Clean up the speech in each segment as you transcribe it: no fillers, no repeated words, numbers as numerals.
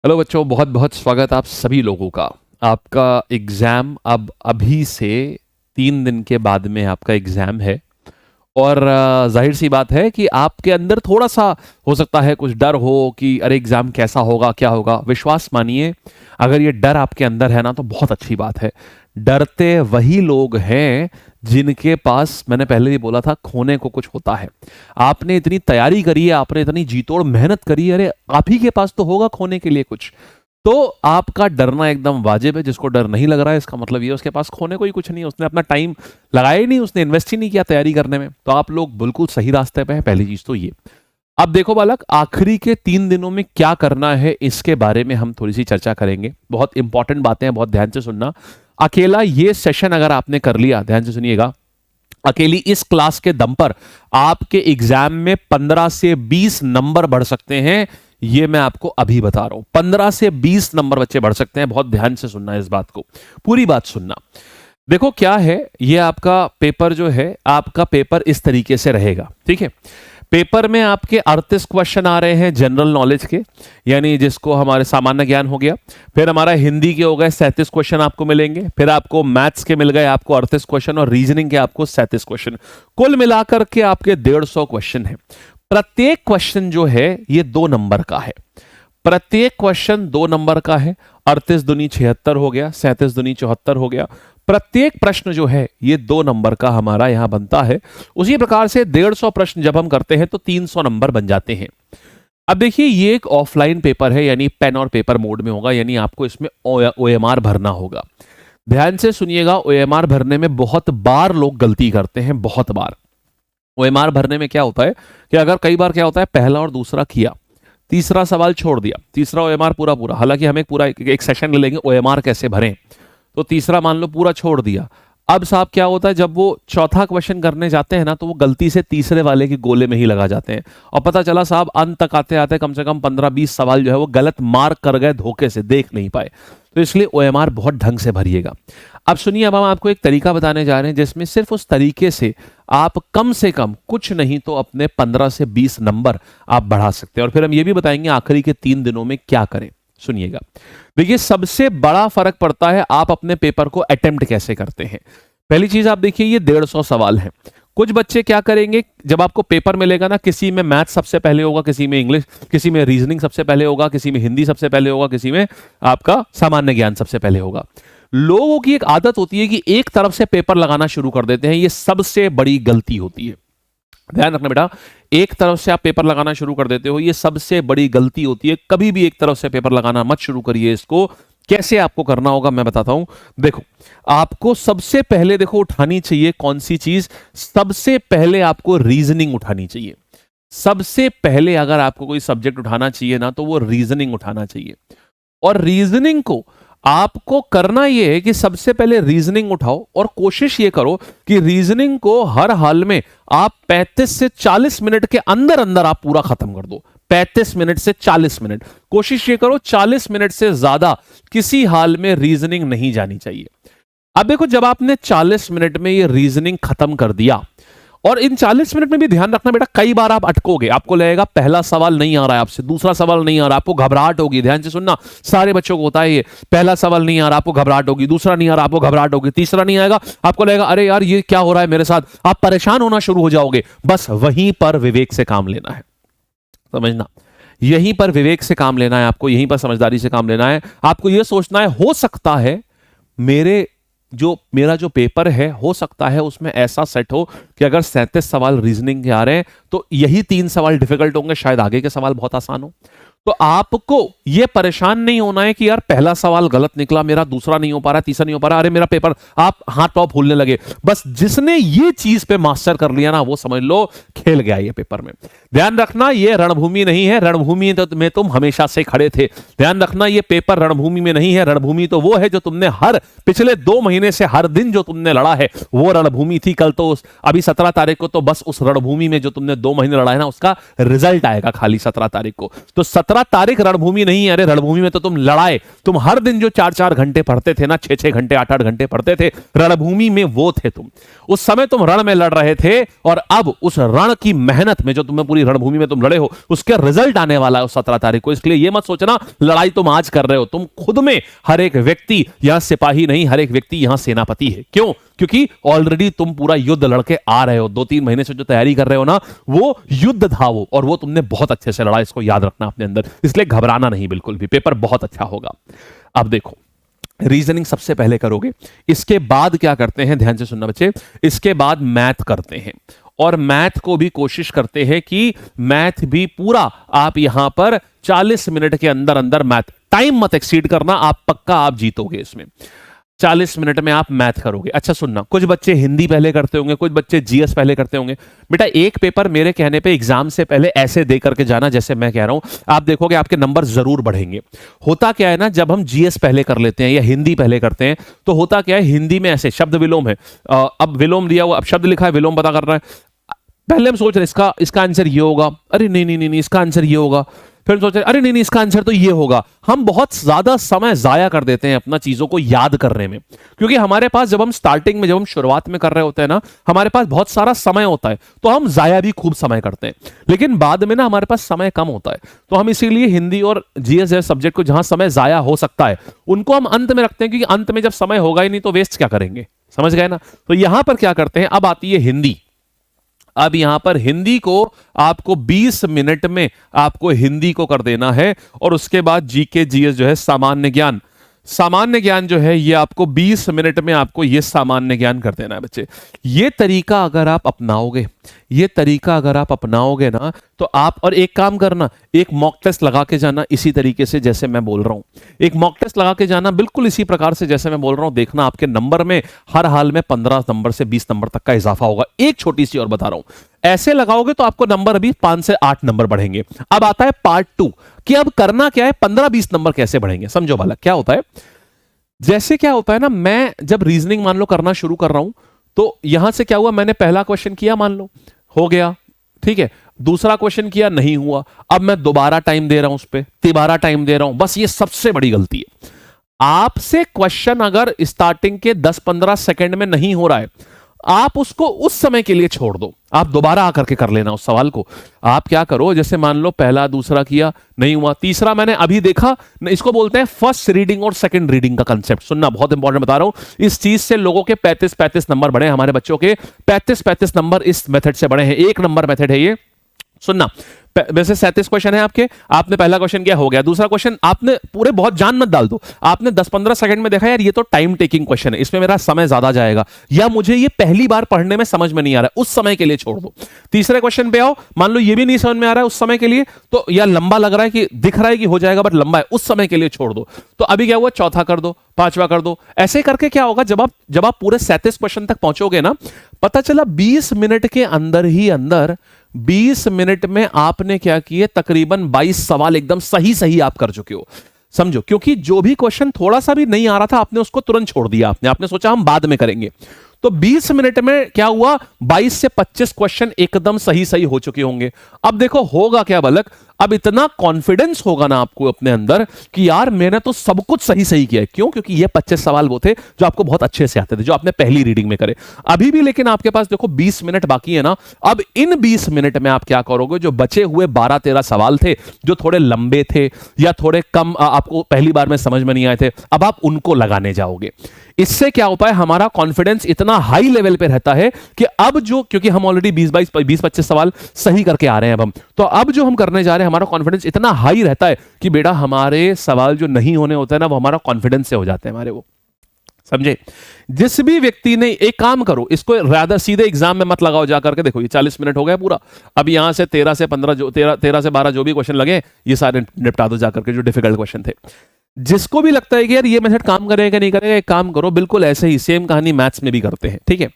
Hello बच्चों, बहुत बहुत स्वागत आप सभी लोगों का। आपका एग्ज़ाम अब अभी से 3 दिन के बाद में आपका एग्ज़ाम है। और जाहिर सी बात है कि आपके अंदर थोड़ा सा हो सकता है कुछ डर हो कि अरे एग्ज़ाम कैसा होगा, क्या होगा। विश्वास मानिए, अगर ये डर आपके अंदर है ना तो बहुत अच्छी बात है। डरते वही लोग हैं जिनके पास, मैंने पहले भी बोला था, खोने को कुछ होता है। आपने इतनी तैयारी करी है, आपने इतनी जी तोड़ मेहनत करी है, अरे आप ही के पास तो होगा खोने के लिए कुछ। तो आपका डरना एकदम वाजिब है। जिसको डर नहीं लग रहा है, इसका मतलब ये उसके पास खोने को ही कुछ नहीं है, उसने अपना टाइम लगाया ही नहीं, उसने इन्वेस्ट ही नहीं किया तैयारी करने में। तो आप लोग बिल्कुल सही रास्ते पे हैं, पहली चीज तो ये। अब देखो बालक, आखिरी के 3 दिनों में क्या करना है इसके बारे में हम थोड़ी सी चर्चा करेंगे। बहुत इंपॉर्टेंट बातें हैं, बहुत ध्यान से सुनना। अकेला ये सेशन अगर आपने कर लिया, ध्यान से सुनिएगा, अकेली इस क्लास के दम पर आपके एग्जाम में 15 से 20 नंबर बढ़ सकते हैं। ये मैं आपको अभी बता रहा हूं, 15 से 20 नंबर बच्चे बढ़ सकते हैं। बहुत ध्यान से सुनना इस बात को, पूरी बात सुनना। देखो क्या है, ये आपका पेपर जो है, आपका पेपर इस तरीके से रहेगा, ठीक है। पेपर में आपके 38 क्वेश्चन आ रहे हैं जनरल नॉलेज के, यानी जिसको हमारे सामान्य ज्ञान हो गया। फिर हमारा हिंदी के हो गए 37 क्वेश्चन आपको मिलेंगे। फिर आपको मैथ्स के मिल गए आपको 38 क्वेश्चन, और रीजनिंग के आपको 37 क्वेश्चन। कुल मिलाकर के आपके 150 क्वेश्चन है। प्रत्येक क्वेश्चन जो है ये 2 नंबर का है। प्रत्येक क्वेश्चन 2 नंबर का है। 38 दूनी 76 हो गया, 37 दूनी 74 हो गया। प्रत्येक प्रश्न जो है ये 2 नंबर का हमारा यहां बनता है। उसी प्रकार से 150 प्रश्न जब हम करते हैं तो 300 नंबर बन जाते हैं। अब देखिए, ये एक ऑफलाइन पेपर है, यानी पेन और पेपर मोड में होगा, यानी आपको इसमें ओएमआर भरना होगा। ध्यान से सुनिएगा, ओएमआर भरने में बहुत बार लोग गलती करते हैं, बहुत बार। ओएमआर भरने में क्या होता है कि अगर कई बार क्या होता है, पहला और दूसरा किया, तीसरा सवाल छोड़ दिया, तीसरा ओएमआर पूरा पूरा, हालांकि हम एक पूरा एक सेशन ले लेंगे ओएमआर कैसे भरें। तो तीसरा मान लो पूरा छोड़ दिया। अब साहब क्या होता है, जब वो चौथा क्वेश्चन करने जाते हैं ना, तो वो गलती से तीसरे वाले के गोले में ही लगा जाते हैं, और पता चला साहब अंत तक आते आते कम से कम 15-20 सवाल जो है वो गलत मार्क कर गए, धोखे से देख नहीं पाए। तो इसलिए ओएमआर बहुत ढंग से भरिएगा। अब सुनिए, अब हम आपको एक तरीका बताने जा रहे हैं जिसमें सिर्फ उस तरीके से आप कम से कम कुछ नहीं तो अपने 15 से 20 नंबर आप बढ़ा सकते हैं। और फिर हम ये भी बताएंगे आखिरी के 3 दिनों में क्या करें। सुनिएगा, देखिए, सबसे बड़ा फर्क पड़ता है आप अपने पेपर को अटेम्प्ट कैसे करते हैं। पहली चीज आप देखिए, ये 150 सवाल हैं। कुछ बच्चे क्या करेंगे, जब आपको पेपर मिलेगा ना, किसी में मैथ सबसे पहले होगा, किसी में इंग्लिश, किसी में रीजनिंग सबसे पहले होगा, किसी में हिंदी सबसे पहले होगा, किसी में आपका सामान्य ज्ञान सबसे पहले होगा। लोगों की एक आदत होती है कि एक तरफ से पेपर लगाना शुरू कर देते हैं, ये सबसे बड़ी गलती होती है। ध्यान रखना बेटा, एक तरफ से आप पेपर लगाना शुरू कर देते हो, ये सबसे बड़ी गलती होती है। कभी भी एक तरफ से पेपर लगाना मत शुरू करिए। इसको कैसे आपको करना होगा मैं बताता हूं। देखो, आपको सबसे पहले देखो उठानी चाहिए कौन सी चीज, सबसे पहले आपको रीजनिंग उठानी चाहिए। सबसे पहले अगर आपको कोई सब्जेक्ट उठाना चाहिए ना, तो वो रीजनिंग उठाना चाहिए। और रीजनिंग को आपको करना यह है कि सबसे पहले रीजनिंग उठाओ, और कोशिश ये करो कि रीजनिंग को हर हाल में आप 35 से 40 मिनट के अंदर अंदर आप पूरा खत्म कर दो। 35 मिनट से 40 मिनट, कोशिश ये करो 40 मिनट से ज्यादा किसी हाल में रीजनिंग नहीं जानी चाहिए। अब देखो, जब आपने 40 मिनट में ये रीजनिंग खत्म कर दिया, और इन 40 मिनट में भी ध्यान रखना बेटा, कई बार आप अटकोगे, आपको लगेगा पहला सवाल नहीं आ रहा है आपसे, दूसरा सवाल नहीं आ रहा, आपको घबराहट होगी। ध्यान से सुनना, सारे बच्चों को होता है ये, पहला सवाल नहीं आ रहा आपको घबराहट होगी, दूसरा नहीं आ रहा आपको घबराहट होगी, तीसरा नहीं आएगा आपको लगेगा अरे यार ये क्या हो रहा है मेरे साथ, आप परेशान होना शुरू हो जाओगे। बस वहीं पर विवेक से काम लेना है, समझना, यहीं पर विवेक से काम लेना है आपको, यहीं पर समझदारी से काम लेना है। आपको यह सोचना है, हो सकता है मेरा जो पेपर है, हो सकता है उसमें ऐसा सेट हो कि अगर 37 सवाल रीजनिंग के आ रहे हैं तो यही 3 सवाल डिफिकल्ट होंगे, शायद आगे के सवाल बहुत आसान हो। तो आपको यह परेशान नहीं होना है कि यार पहला सवाल गलत निकला मेरा, दूसरा नहीं हो पा रहा, तीसरा नहीं हो पा रहा, अरे मेरा पेपर, आप हाथ पांव फूलने लगे। बस जिसने ये चीज पे मास्टर कर लिया ना, वो समझ लो खेल गया ये पेपर में। ध्यान रखना, ये रणभूमि नहीं है, रणभूमि में तुम हमेशा से खड़े थे। ध्यान रखना, ये पेपर रणभूमि में नहीं है, रणभूमि तो वो है जो तुमने हर पिछले 2 महीने से हर दिन जो तुमने लड़ा है, वो रणभूमि थी। कल तो अभी 17 तारीख को तो बस उस रणभूमि में जो तुमने 2 महीने लड़ा है ना, उसका रिजल्ट आएगा खाली 17 तारीख को। तो 17 तारीख रणभूमि नहीं है। अरे रणभूमि में तो तुम लड़ाए, तुम हर दिन जो 4-4 घंटे पढ़ते थे ना, 6-6 घंटे 8-8 घंटे पढ़ते थे, रणभूमि में वो थे तुम। उस समय तुम रण में लड़ रहे थे, और अब उस रण की मेहनत में जो तुम्हें पूरी रणभूमि में तुम लड़े हो, उसके रिजल्ट आने वाला है उस 17 तारीख को। इसलिए ये मत सोचना लड़ाई तुम आज कर रहे हो, तुम खुद में हर एक व्यक्ति यहां सिपाही नहीं, हर एक व्यक्ति यहां सेनापति है। क्यों? क्योंकि ऑलरेडी तुम पूरा युद्ध लड़के आ रहे हो। 2-3 महीने से जो तैयारी कर रहे हो ना, वो युद्ध था वो, और वो तुमने बहुत अच्छे से लड़ा। इसको याद रखना अपने अंदर, इसलिए घबराना नहीं बिल्कुल भी, पेपर बहुत अच्छा होगा। अब देखो, रीजनिंग सबसे पहले करोगे, इसके बाद क्या करते हैं, ध्यान से सुनना बच्चे, इसके बाद मैथ करते हैं। और मैथ को भी कोशिश करते हैं कि मैथ भी पूरा आप यहां पर 40 मिनट के अंदर अंदर मैथ, टाइम मत एक्सीड करना, आप पक्का आप जीतोगे इसमें। 40 मिनट में आप मैथ करोगे। अच्छा सुनना, कुछ बच्चे हिंदी पहले करते होंगे, कुछ बच्चे जीएस पहले करते होंगे। बेटा एक पेपर मेरे कहने पे एग्जाम से पहले ऐसे दे करके जाना जैसे मैं कह रहा हूं, आप देखोगे आपके नंबर जरूर बढ़ेंगे। होता क्या है ना, जब हम जीएस पहले कर लेते हैं या हिंदी पहले करते हैं, तो होता क्या है, हिंदी में ऐसे शब्द विलोम है, अब विलोम दिया हुआ, अब शब्द लिखा है, विलोम पता करना है। पहले हम सोच रहे इसका आंसर ये होगा, अरे नहीं नहीं नहीं, इसका आंसर ये होगा, फिर सोच रहे अरे नहीं नहीं, इसका आंसर तो ये होगा। हम बहुत ज्यादा समय जाया कर देते हैं अपना चीजों को याद करने में, क्योंकि हमारे पास जब हम स्टार्टिंग में, जब हम शुरुआत में कर रहे होते हैं ना, हमारे पास बहुत सारा समय होता है, तो हम जाया भी खूब समय करते हैं। लेकिन बाद में ना हमारे पास समय कम होता है, तो हम इसीलिए हिंदी और जीएस जैसे सब्जेक्ट को जहां समय जाया हो सकता है, उनको हम अंत में रखते हैं, क्योंकि अंत में जब समय होगा ही नहीं तो वेस्ट क्या करेंगे, समझ गए ना। तो यहां पर क्या करते हैं, अब आती है हिंदी। अब यहां पर हिंदी को आपको 20 मिनट में आपको हिंदी को कर देना है, और उसके बाद जीके जीएस जो है, सामान्य ज्ञान, सामान्य ज्ञान जो है ये आपको 20 मिनट में आपको ये सामान्य ज्ञान कर देना है बच्चे। ये तरीका अगर आप अपनाओगे, ये तरीका अगर आप अपनाओगे ना, तो आप, और एक काम करना, एक मॉक टेस्ट लगा के जाना इसी तरीके से जैसे मैं बोल रहा हूं, एक मॉक टेस्ट लगा के जाना बिल्कुल इसी प्रकार से जैसे मैं बोल रहा हूं। देखना आपके नंबर में हर हाल में 15 नंबर से 20 नंबर तक का इजाफा होगा। एक छोटी सी और बता रहा हूं, ऐसे लगाओगे तो आपको नंबर अभी 5 से 8 नंबर बढ़ेंगे। अब आता है पार्ट 2 कि अब करना क्या है, 15-20 नंबर कैसे बढ़ेंगे। समझो भला क्या होता है, जैसे क्या होता है ना, मैं जब रीजनिंग मान लो करना शुरू कर रहा हूं, तो यहां से क्या हुआ, मैंने पहला क्वेश्चन किया, मान लो हो गया, ठीक है, दूसरा क्वेश्चन किया, नहीं हुआ, अब मैं दोबारा टाइम दे रहा हूं उस पर, तिबारा टाइम दे रहा हूं। बस ये सबसे बड़ी गलती है। आपसे क्वेश्चन अगर स्टार्टिंग के 10-15 सेकंड में नहीं हो रहा है, आप उसको उस समय के लिए छोड़ दो, आप दोबारा आकर के कर लेना उस सवाल को। आप क्या करो, जैसे मान लो पहला दूसरा किया, नहीं हुआ, तीसरा मैंने अभी देखा, इसको बोलते हैं फर्स्ट रीडिंग और सेकंड रीडिंग का कंसेप्ट। सुनना बहुत इंपॉर्टेंट बता रहा हूं, इस चीज से लोगों के 35-35 नंबर बढ़े, हमारे बच्चों के 35-35 नंबर इस मेथड से बढ़े हैं। 1 नंबर मेथड है ये, सुनना। वैसे 37 क्वेश्चन है आपके, आपने पहला क्वेश्चन किया, हो गया, दूसरा क्वेश्चन आपने पूरे बहुत जान मत डाल दो, आपने 10-15 सेकंड में देखा यार ये तो टाइम टेकिंग क्वेश्चन है, इसमें मेरा समय ज्यादा जाएगा, या मुझे ये पहली बार पढ़ने में समझ में नहीं आ रहा है, उस समय के लिए छोड़ दो। तीसरे क्वेश्चन पे आओ, मान लो ये भी नहीं समझ में आ रहा है उस समय के लिए, तो या लंबा लग रहा है कि दिख रहा है कि हो जाएगा बट लंबा है, उस समय के लिए छोड़ दो। तो अभी क्या हुआ, चौथा कर दो, पांचवा कर दो, ऐसे करके क्या होगा, जब आप पूरे 37 क्वेश्चन तक पहुंचोगे ना, पता चला 20 मिनट के अंदर ही अंदर 20 मिनट में आपने क्या किए, तकरीबन 22 सवाल एकदम सही सही आप कर चुके हो। समझो, क्योंकि जो भी क्वेश्चन थोड़ा सा भी नहीं आ रहा था आपने उसको तुरंत छोड़ दिया, आपने सोचा हम बाद में करेंगे। तो 20 मिनट में क्या हुआ, 22 से 25 क्वेश्चन एकदम सही सही हो चुके होंगे। अब देखो होगा क्या बलक, अब इतना कॉन्फिडेंस होगा ना आपको अपने अंदर कि यार मैंने तो सब कुछ सही सही किया है। क्यों? क्योंकि ये 25 सवाल वो थे जो आपको बहुत अच्छे से आते थे, जो आपने पहली रीडिंग में करे। अभी भी लेकिन आपके पास देखो 20 मिनट बाकी है ना, अब इन 20 मिनट में आप क्या करोगे, जो बचे हुए 12-13 सवाल थे जो थोड़े लंबे थे या थोड़े कम आपको पहली बार में समझ में नहीं आए थे, अब आप उनको लगाने जाओगे। इससे क्या होता है, हमारा कॉन्फिडेंस इतना हाई लेवल पे रहता है कि अब जो, क्योंकि हम ऑलरेडी 20-25 सवाल सही करके आ रहे हैं अब जो हम करने जा रहे हैं, हमारा कॉन्फिडेंस इतना हाई रहता है कि बेटा हमारे सवाल जो नहीं होने होते हैं ना, वो हमारा कॉन्फिडेंस से हो जाते हैं हमारे, वो समझे। जिस भी व्यक्ति ने, एक काम करो, इसको ज्यादा सीधे एग्जाम में मत लगाओ, जाकर के देखो ये 40 मिनट हो गया पूरा, अब यहां से 13 से 15 जो 13 से 12 जो भी क्वेश्चन लगे ये सारे निपटा दो जाकर के, जो डिफिकल्ट क्वेश्चन थे। जिसको भी लगता है कि यार ये मेथड काम करेगा नहीं करेगा, एक काम करो, बिल्कुल ऐसे ही सेम कहानी मैथ्स में भी करते हैं, ठीक है।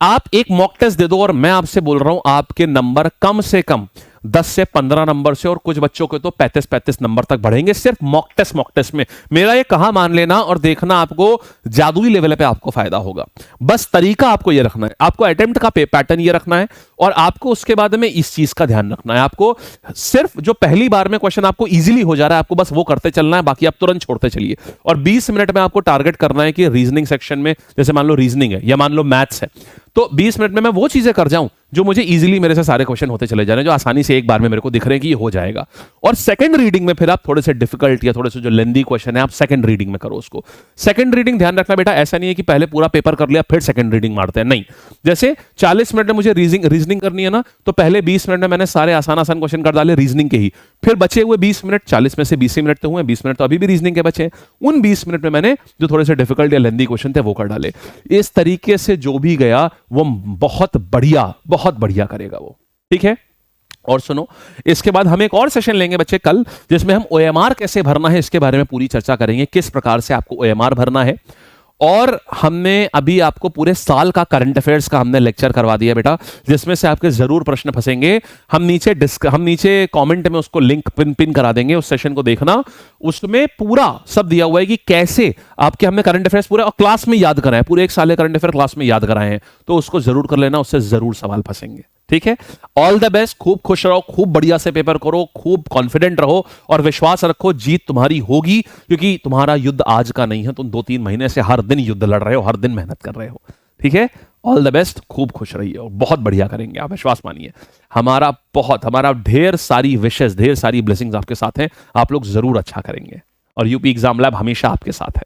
आप एक मॉक टेस्ट दे दो और मैं आपसे बोल रहा हूं आपके नंबर कम से कम 10 से 15 नंबर से, और कुछ बच्चों के तो 35-35 नंबर तक बढ़ेंगे सिर्फ मॉक टेस्ट में। मेरा ये कहा मान लेना और देखना, आपको जादुई लेवल पे आपको फायदा होगा। बस तरीका आपको ये रखना है, आपको अटेम्प्ट का पैटर्न ये रखना है, और आपको उसके बाद में इस चीज का ध्यान रखना है। आपको सिर्फ जो पहली बार में क्वेश्चन आपको इजीली हो जा रहा है, आपको बस वो करते चलना है, बाकी आप तुरंत छोड़ते चलिए। और 20 मिनट में आपको टारगेट करना है कि रीजनिंग सेक्शन में, जैसे मान लो रीजनिंग है या मान लो मैथ्स है, तो 20 मिनट में मैं वो चीजें कर जाऊं जो मुझे इजीली मेरे से सारे क्वेश्चन होते चले जा रहे हैं, जो आसानी से एक बार में मेरे को दिख रहे हैं कि ये हो जाएगा। और सेकंड रीडिंग में फिर आप थोड़े से डिफिकल्ट या थोड़े से जो लेंदी क्वेश्चन है, आप सेकंड रीडिंग में करो उसको। सेकंड रीडिंग ध्यान रखना बेटा, ऐसा नहीं है कि पहले पूरा पेपर कर लिया फिर सेकंड रीडिंग मारते हैं, नहीं। जैसे 40 मिनट में मुझे रीजनिंग करनी है ना, तो पहले 20 मिनट में मैंने सारे आसान आसान क्वेश्चन कर डाले रीजनिंग के ही, फिर बचे हुए 20 मिनट, 40 में से 20 मिनट तो हुए, 20 मिनट तो अभी भी रीजनिंग के बचे, उन 20 मिनट में मैंने जो थोड़े से डिफिकल्ट या लेंदी क्वेश्चन थे वो कर डाले। इस तरीके से जो भी गया वो बहुत बढ़िया करेगा वो, ठीक है। और सुनो, इसके बाद हम एक और सेशन लेंगे बच्चे कल, जिसमें हम ओएमआर कैसे भरना है इसके बारे में पूरी चर्चा करेंगे, किस प्रकार से आपको ओएमआर भरना है। और हमने अभी आपको पूरे साल का करंट अफेयर्स का हमने लेक्चर करवा दिया बेटा, जिसमें से आपके जरूर प्रश्न फंसेंगे। हम नीचे कमेंट में उसको लिंक पिन करा देंगे, उस सेशन को देखना, उसमें पूरा सब दिया हुआ है कि कैसे आपके हमने करंट अफेयर्स पूरे और क्लास में याद कराए, पूरे एक साल के करंट अफेयर क्लास में याद कराए हैं, तो उसको जरूर कर लेना, उससे जरूर सवाल फंसेंगे, ठीक है। ऑल द बेस्ट, खूब खुश रहो, खूब बढ़िया से पेपर करो, खूब कॉन्फिडेंट रहो और विश्वास रखो जीत तुम्हारी होगी, क्योंकि तुम्हारा युद्ध आज का नहीं है, तुम 2-3 महीने से हर दिन युद्ध लड़ रहे हो, हर दिन मेहनत कर रहे हो, ठीक है। ऑल द बेस्ट, खूब खुश रहिए और बहुत बढ़िया करेंगे, आप विश्वास मानिए। हमारा ढेर सारी विशेष, ढेर सारी ब्लेसिंग्स आपके साथ हैं, आप लोग जरूर अच्छा करेंगे और यूपी एग्जाम लैब हमेशा आपके साथ है।